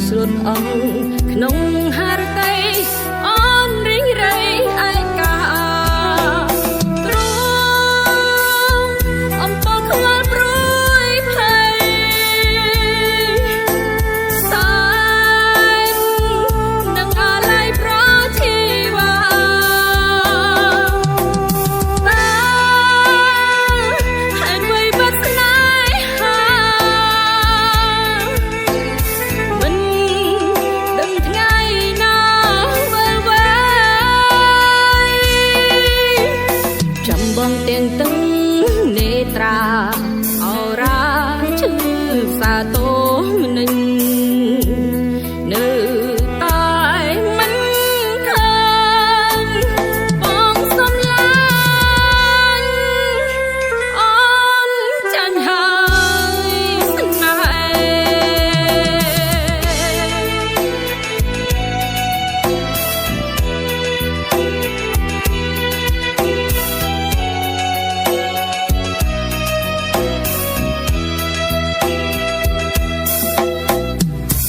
ស្លុតអងក្នុងហារតីអូនរីងរៃឯកាទ្រង់អំពើខ្វល់ព្រួយភ័យសាយនឹងអាល័យប្រធីវ៉ាហេតុអ្វីបាត់ស្នេហាមិនដឹងថ្ងៃណាវិលវេចាំបងទាំងទឹងនេត្រាអរាឈឺផ្សាទោមនិញនៅតែមិនឃើញបងសំឡាញ់អូនចាញ់ហើយស្នេហ៍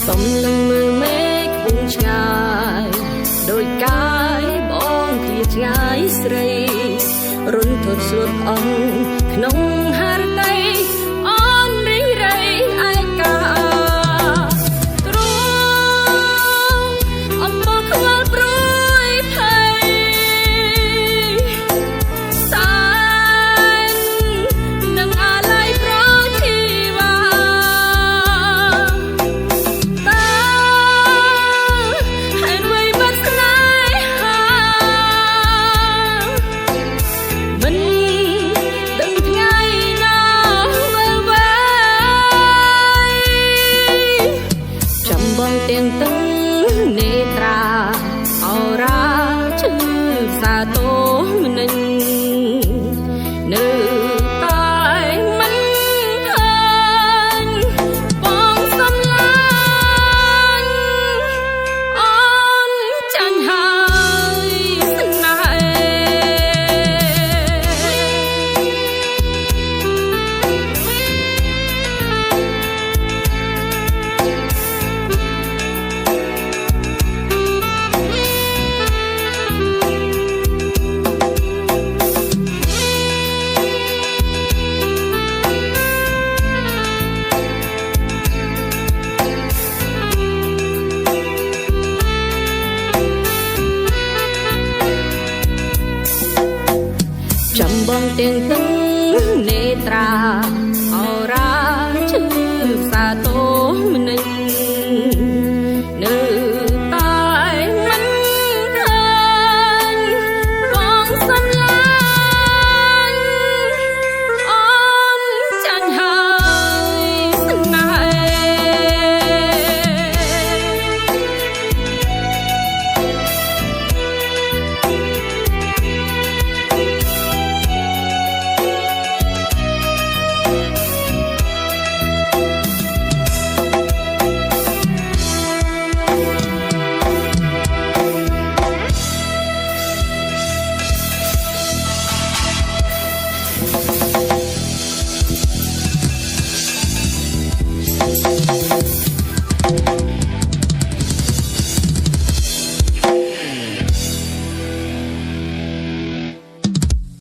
សំឡឹងមើលមេឃខ្ពស់ឆ្ងាយដោយកាយបងឃ្លាឆ្ងាយស្រីរុនធត់ស្លុតអងក្នុងហារតីអូនរីងរៃឯកាទ្រង់អំពើខ្វល់ព្រួយភ័យសាយនឹងអាល័យប្រធីវ៉ាហេតុអ្វីបាត់ស្នេហាមិនដឹងថ្ងៃណាវិលវេចាំបងទាំងទឹងនេត្រាអរាឈឺផ្សាទោមនិញនៅតែមិនឃើញបងសំឡាញ់អូនចាញ់ហើយស្នេហ៍ចាំបងទាំងទឹងនេត្រា